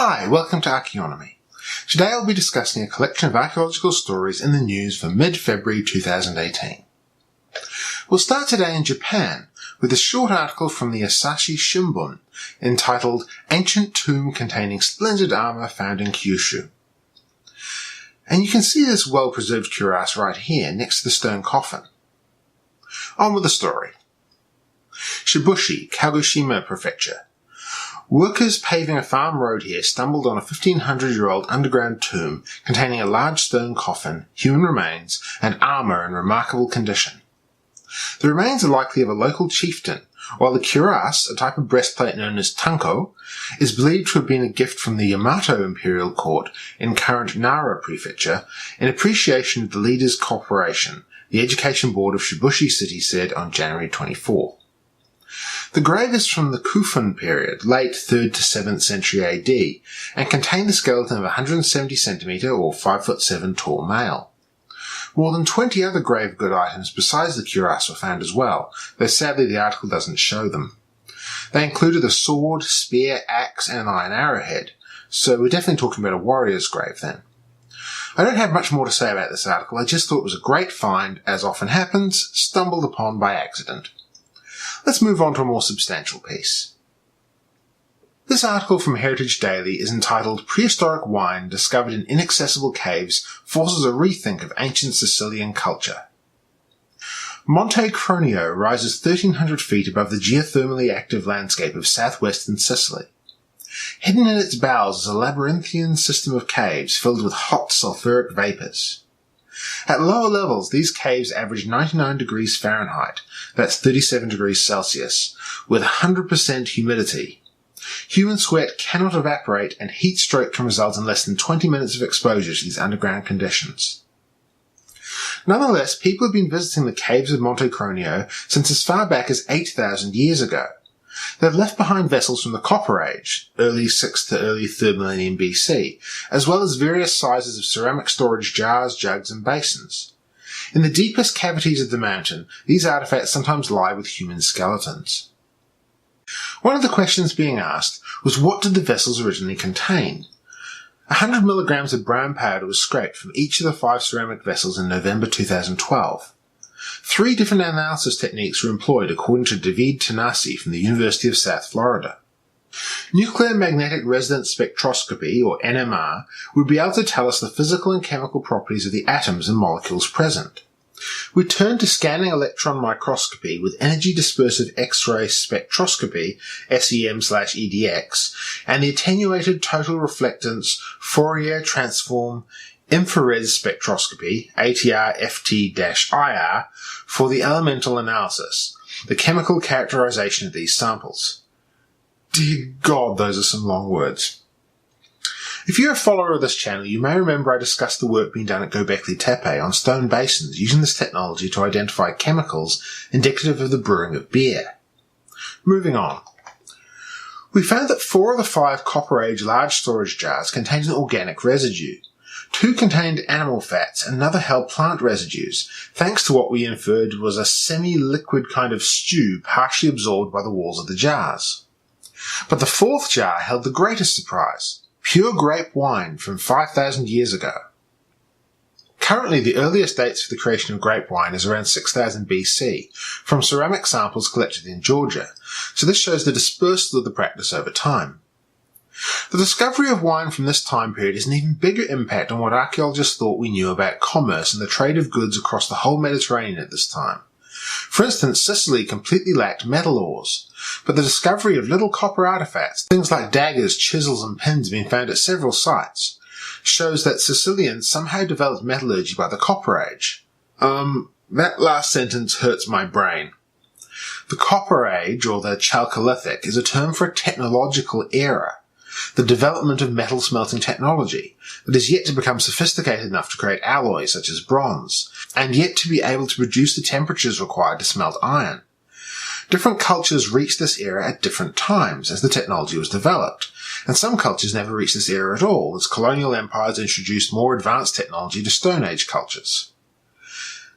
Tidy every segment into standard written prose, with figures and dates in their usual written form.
Hi, welcome to Archaeonomy. Today I'll be discussing a collection of archaeological stories in the news for mid-February 2018. We'll start today in Japan with a short article from the Asahi Shimbun entitled Ancient Tomb Containing Splendid Armour Found in Kyushu. And you can see this well-preserved cuirass right here next to the stone coffin. On with the story. Shibushi, Kagoshima Prefecture. Workers paving a farm road here stumbled on a 1500-year-old underground tomb containing a large stone coffin, human remains, and armour in remarkable condition. The remains are likely of a local chieftain, while the cuirass, a type of breastplate known as tanko, is believed to have been a gift from the Yamato imperial court in current Nara Prefecture in appreciation of the leader's cooperation, the Education Board of Shibushi City said on January 24. The grave is from the Kufun period, late 3rd to 7th century AD, and contained the skeleton of a 170 cm or 5'7" tall male. More than 20 other grave good items besides the cuirass were found as well, though sadly the article doesn't show them. They included a sword, spear, axe, and an iron arrowhead, so we're definitely talking about a warrior's grave then. I don't have much more to say about this article, I just thought it was a great find, as often happens, stumbled upon by accident. Let's move on to a more substantial piece. This article from Heritage Daily is entitled Prehistoric Wine Discovered in Inaccessible Caves Forces a Rethink of Ancient Sicilian Culture. Monte Cronio rises 1,300 feet above the geothermally active landscape of southwestern Sicily. Hidden in its bowels is a labyrinthian system of caves filled with hot sulfuric vapours. At lower levels, these caves average 99 degrees Fahrenheit, that's 37 degrees Celsius, with 100% humidity. Human sweat cannot evaporate, and heat stroke can result in less than 20 minutes of exposure to these underground conditions. Nonetheless, people have been visiting the caves of Monte Cronio since as far back as 8,000 years ago. They've left behind vessels from the Copper Age, early 6th to early 3rd millennium BC, as well as various sizes of ceramic storage jars, jugs, and basins. In the deepest cavities of the mountain, these artifacts sometimes lie with human skeletons. One of the questions being asked was, what did the vessels originally contain? 100 milligrams of brown powder was scraped from each of the 5 ceramic vessels in November 2012. 3 different analysis techniques were employed according to David Tanasi from the University of South Florida. Nuclear magnetic resonance spectroscopy, or NMR, would be able to tell us the physical and chemical properties of the atoms and molecules present. We turn to scanning electron microscopy with energy dispersive X-ray spectroscopy, SEM/EDX, and the attenuated total reflectance Fourier transform infrared spectroscopy, ATR-FT-IR, for the elemental analysis, the chemical characterization of these samples. Dear God, those are some long words. If you're a follower of this channel, you may remember I discussed the work being done at Göbekli Tepe on stone basins using this technology to identify chemicals indicative of the brewing of beer. Moving on. We found that 4 of the 5 Copper Age large storage jars contained an organic residue. 2 contained animal fats and another held plant residues, thanks to what we inferred was a semi-liquid kind of stew partially absorbed by the walls of the jars. But the 4th jar held the greatest surprise, pure grape wine from 5,000 years ago. Currently, the earliest dates for the creation of grape wine is around 6000 BC, from ceramic samples collected in Georgia, so this shows the dispersal of the practice over time. The discovery of wine from this time period has an even bigger impact on what archaeologists thought we knew about commerce and the trade of goods across the whole Mediterranean at this time. For instance, Sicily completely lacked metal ores, but the discovery of little copper artifacts, things like daggers, chisels, and pins being found at several sites, shows that Sicilians somehow developed metallurgy by the Copper Age. That last sentence hurts my brain. The Copper Age, or the Chalcolithic, is a term for a technological era, the development of metal smelting technology that is yet to become sophisticated enough to create alloys such as bronze, and yet to be able to produce the temperatures required to smelt iron. Different cultures reached this era at different times as the technology was developed, and some cultures never reached this era at all as colonial empires introduced more advanced technology to Stone Age cultures.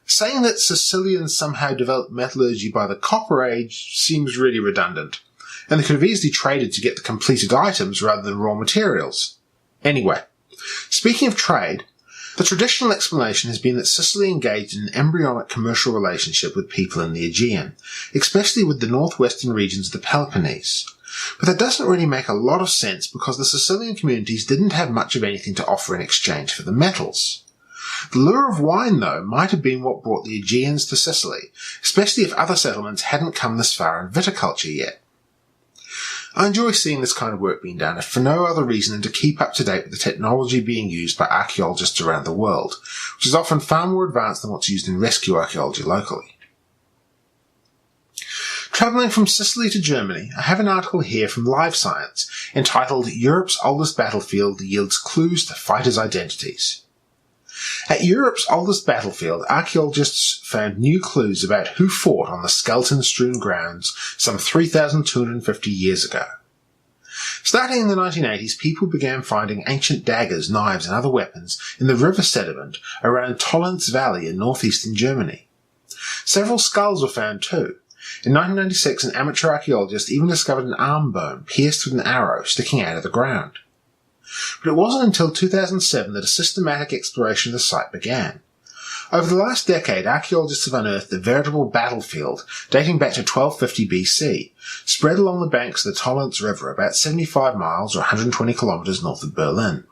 Saying that Sicilians somehow developed metallurgy by the Copper Age seems really redundant, and they could have easily traded to get the completed items rather than raw materials. Anyway, speaking of trade, the traditional explanation has been that Sicily engaged in an embryonic commercial relationship with people in the Aegean, especially with the northwestern regions of the Peloponnese. But that doesn't really make a lot of sense because the Sicilian communities didn't have much of anything to offer in exchange for the metals. The lure of wine, though, might have been what brought the Aegeans to Sicily, especially if other settlements hadn't come this far in viticulture yet. I enjoy seeing this kind of work being done, if for no other reason than to keep up to date with the technology being used by archaeologists around the world, which is often far more advanced than what's used in rescue archaeology locally. Travelling from Sicily to Germany, I have an article here from LiveScience entitled Europe's Oldest Battlefield Yields Clues to Fighters' Identities. At Europe's oldest battlefield, archaeologists found new clues about who fought on the skeleton-strewn grounds some 3,250 years ago. Starting in the 1980s, people began finding ancient daggers, knives and other weapons in the river sediment around Tollenz Valley in northeastern Germany. Several skulls were found too. In 1996, an amateur archaeologist even discovered an arm bone pierced with an arrow sticking out of the ground. But it wasn't until 2007 that a systematic exploration of the site began. Over the last decade, archaeologists have unearthed a veritable battlefield dating back to 1250 BC, spread along the banks of the Tollenz River about 75 miles or 120 kilometres north of Berlin.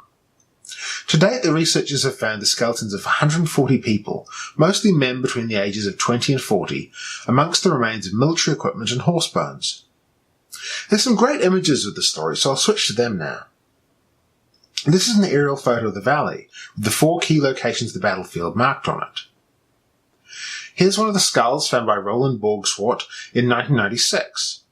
To date, the researchers have found the skeletons of 140 people, mostly men between the ages of 20 and 40, amongst the remains of military equipment and horse bones. There's some great images of the story, so I'll switch to them now. This is an aerial photo of the valley, with the 4 key locations of the battlefield marked on it. Here's one of the skulls found by Roland Borgswart in 1996.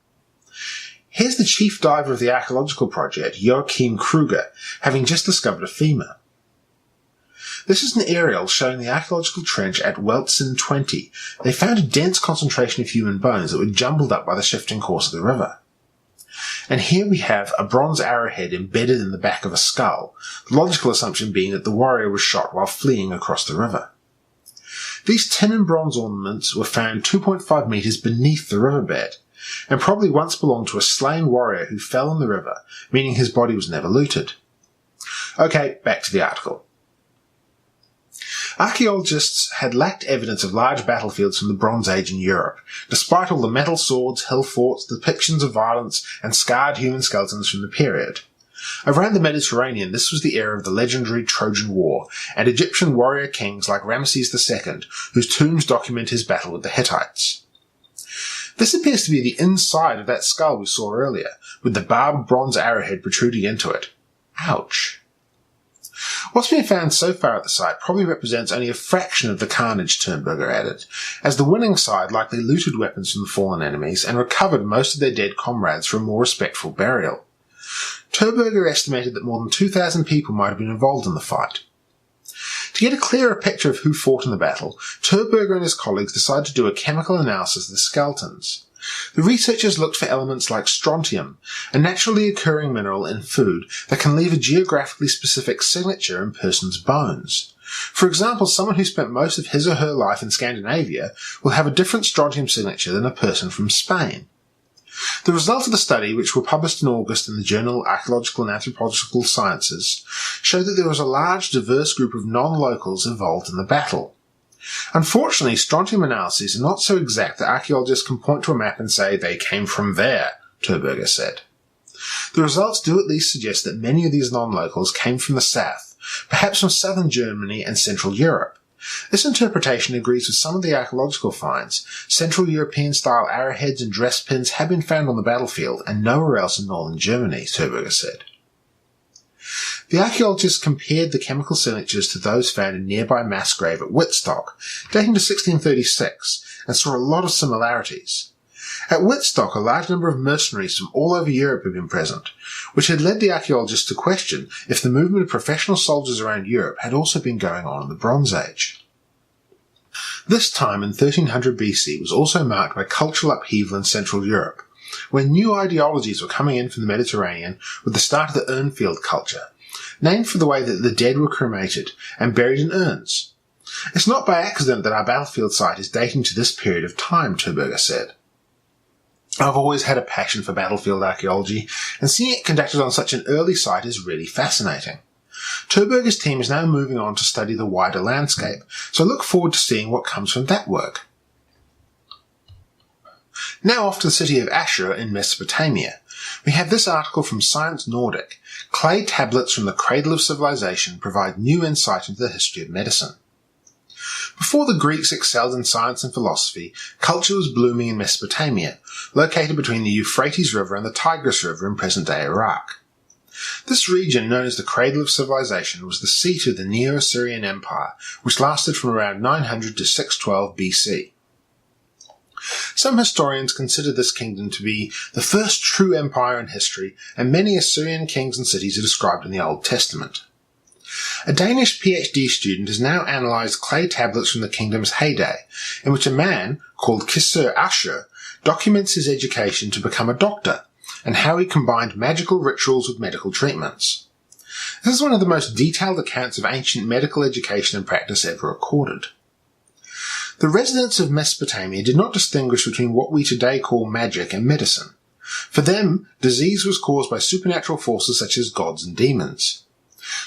Here's the chief diver of the archaeological project, Joachim Kruger, having just discovered a femur. This is an aerial showing the archaeological trench at Weltzen 20. They found a dense concentration of human bones that were jumbled up by the shifting course of the river. And here we have a bronze arrowhead embedded in the back of a skull, the logical assumption being that the warrior was shot while fleeing across the river. These tin and bronze ornaments were found 2.5 metres beneath the riverbed, and probably once belonged to a slain warrior who fell in the river, meaning his body was never looted. Okay, back to the article. Archaeologists had lacked evidence of large battlefields from the Bronze Age in Europe, despite all the metal swords, hill forts, depictions of violence, and scarred human skeletons from the period. Around the Mediterranean, this was the era of the legendary Trojan War, and Egyptian warrior kings like Ramesses II, whose tombs document his battle with the Hittites. This appears to be the inside of that skull we saw earlier, with the barbed bronze arrowhead protruding into it. Ouch. What's been found so far at the site probably represents only a fraction of the carnage, Turnberger added, as the winning side likely looted weapons from the fallen enemies and recovered most of their dead comrades for a more respectful burial. Turnberger estimated that more than 2,000 people might have been involved in the fight. To get a clearer picture of who fought in the battle, Turnberger and his colleagues decided to do a chemical analysis of the skeletons. The researchers looked for elements like strontium, a naturally occurring mineral in food that can leave a geographically specific signature in persons' bones. For example, someone who spent most of his or her life in Scandinavia will have a different strontium signature than a person from Spain. The results of the study, which were published in August in the journal Archaeological and Anthropological Sciences, showed that there was a large, diverse group of non-locals involved in the battle. Unfortunately, strontium analyses are not so exact that archaeologists can point to a map and say they came from there, Turnberger said. The results do at least suggest that many of these non-locals came from the south, perhaps from southern Germany and Central Europe. This interpretation agrees with some of the archaeological finds. Central European-style arrowheads and dress pins have been found on the battlefield and nowhere else in northern Germany, Turnberger said. The archaeologists compared the chemical signatures to those found in nearby mass grave at Wittstock, dating to 1636, and saw a lot of similarities. At Wittstock, a large number of mercenaries from all over Europe had been present, which had led the archaeologists to question if the movement of professional soldiers around Europe had also been going on in the Bronze Age. This time in 1300 BC was also marked by cultural upheaval in Central Europe, when new ideologies were coming in from the Mediterranean with the start of the Urnfield culture, named for the way that the dead were cremated and buried in urns. It's not by accident that our battlefield site is dating to this period of time, Turnberger said. I've always had a passion for battlefield archaeology, and seeing it conducted on such an early site is really fascinating. Terberger's team is now moving on to study the wider landscape, so I look forward to seeing what comes from that work. Now off to the city of Ashur in Mesopotamia. We have this article from Science Nordic. Clay tablets from the cradle of civilization provide new insight into the history of medicine. Before the Greeks excelled in science and philosophy, culture was blooming in Mesopotamia, located between the Euphrates River and the Tigris River in present-day Iraq. This region, known as the cradle of civilization, was the seat of the Neo-Assyrian Empire, which lasted from around 900 to 612 BC. Some historians consider this kingdom to be the first true empire in history, and many Assyrian kings and cities are described in the Old Testament. A Danish PhD student has now analysed clay tablets from the kingdom's heyday, in which a man, called Ashur, documents his education to become a doctor, and how he combined magical rituals with medical treatments. This is one of the most detailed accounts of ancient medical education and practice ever recorded. The residents of Mesopotamia did not distinguish between what we today call magic and medicine. For them, disease was caused by supernatural forces such as gods and demons.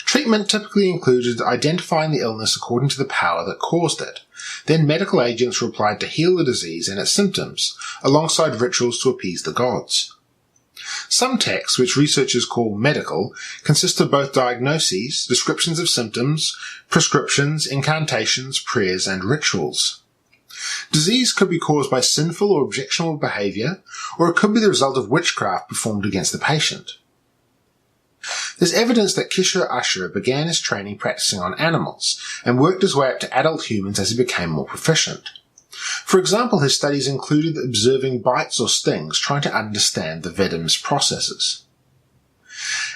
Treatment typically included identifying the illness according to the power that caused it. Then medical agents were applied to heal the disease and its symptoms, alongside rituals to appease the gods. Some texts, which researchers call medical, consist of both diagnoses, descriptions of symptoms, prescriptions, incantations, prayers, and rituals. Disease could be caused by sinful or objectionable behaviour, or it could be the result of witchcraft performed against the patient. There's evidence that Ashur began his training practicing on animals, and worked his way up to adult humans as he became more proficient. For example, his studies included observing bites or stings, trying to understand the venom's processes.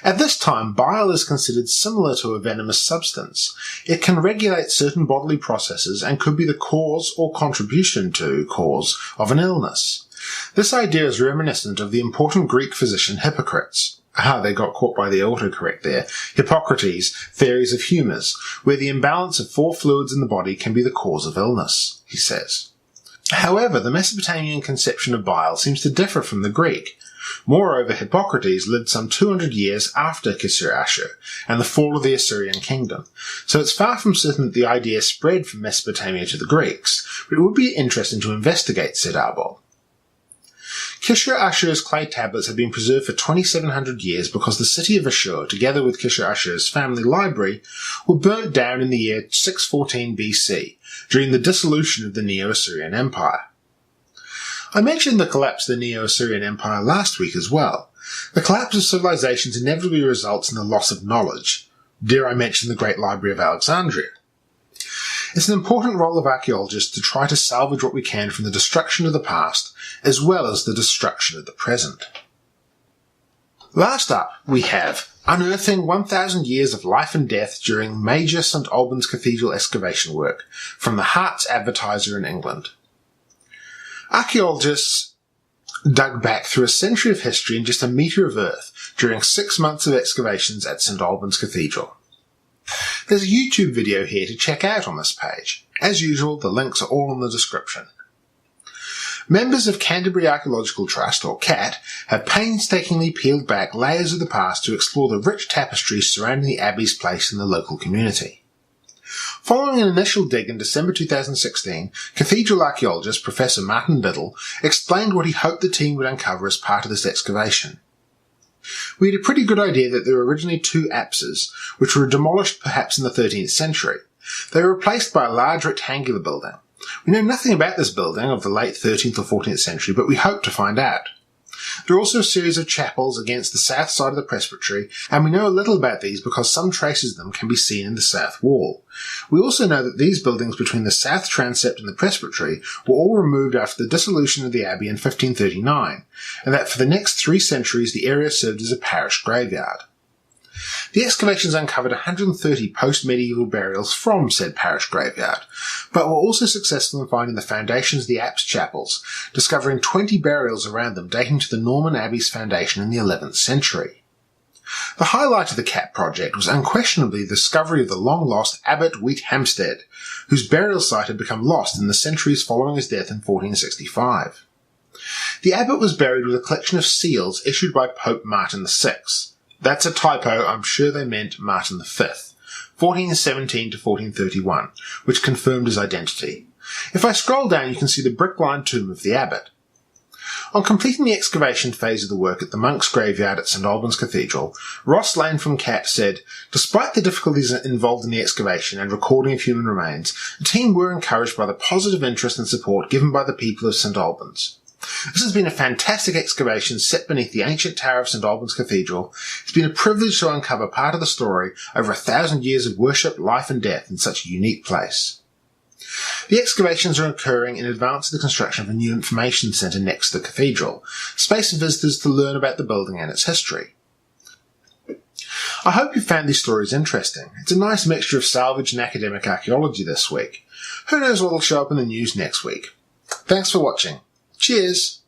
At this time, bile is considered similar to a venomous substance. It can regulate certain bodily processes and could be the cause or contribution to cause of an illness. This idea is reminiscent of the important Greek physician Hippocrates. They got caught by the autocorrect there. Hippocrates' theories of humours, where the imbalance of 4 fluids in the body can be the cause of illness, he says. However, the Mesopotamian conception of bile seems to differ from the Greek. Moreover, Hippocrates lived some 200 years after Ashur and the fall of the Assyrian kingdom, so it's far from certain that the idea spread from Mesopotamia to the Greeks, but it would be interesting to investigate, said Alban. Ashur's clay tablets have been preserved for 2,700 years because the city of Ashur, together with Ashur's family library, were burnt down in the year 614 BC, during the dissolution of the Neo-Assyrian Empire. I mentioned the collapse of the Neo-Assyrian Empire last week as well. The collapse of civilizations inevitably results in the loss of knowledge. Dare I mention the Great Library of Alexandria? It's an important role of archaeologists to try to salvage what we can from the destruction of the past, as well as the destruction of the present. Last up, we have Unearthing 1,000 Years of Life and Death During Major St. Alban's Cathedral Excavation Work, from the Hearts Advertiser in England. Archaeologists dug back through a century of history in just a metre of earth during 6 months of excavations at St. Alban's Cathedral. There's a YouTube video here to check out on this page. As usual, the links are all in the description. Members of Canterbury Archaeological Trust, or CAT, have painstakingly peeled back layers of the past to explore the rich tapestries surrounding the Abbey's place in the local community. Following an initial dig in December 2016, cathedral archaeologist Professor Martin Biddle explained what he hoped the team would uncover as part of this excavation. We had a pretty good idea that there were originally 2 apses, which were demolished perhaps in the 13th century. They were replaced by a large rectangular building. We know nothing about this building of the late 13th or 14th century, but we hope to find out. There are also a series of chapels against the south side of the presbytery, and we know a little about these because some traces of them can be seen in the south wall. We also know that these buildings between the south transept and the presbytery were all removed after the dissolution of the abbey in 1539, and that for the next 3 centuries the area served as a parish graveyard. The excavations uncovered 130 post-medieval burials from said parish graveyard, but were also successful in finding the foundations of the apse chapels, discovering 20 burials around them dating to the Norman Abbey's foundation in the 11th century. The highlight of the CAT project was unquestionably the discovery of the long-lost Abbot Wheat Hampstead, whose burial site had become lost in the centuries following his death in 1465. The abbot was buried with a collection of seals issued by Pope Martin VI. That's a typo, I'm sure they meant Martin V, 1417 to 1431, which confirmed his identity. If I scroll down, you can see the brick-lined tomb of the abbot. On completing the excavation phase of the work at the monks' graveyard at St Alban's Cathedral, Ross Lane from CAT said, "Despite the difficulties involved in the excavation and recording of human remains, the team were encouraged by the positive interest and support given by the people of St Albans. This has been a fantastic excavation set beneath the ancient tower of St Albans Cathedral. It's been a privilege to uncover part of the story over 1,000 years of worship, life and death in such a unique place." The excavations are occurring in advance of the construction of a new information centre next to the cathedral, space for visitors to learn about the building and its history. I hope you found these stories interesting. It's a nice mixture of salvage and academic archaeology this week. Who knows what will show up in the news next week? Thanks for watching. Cheers!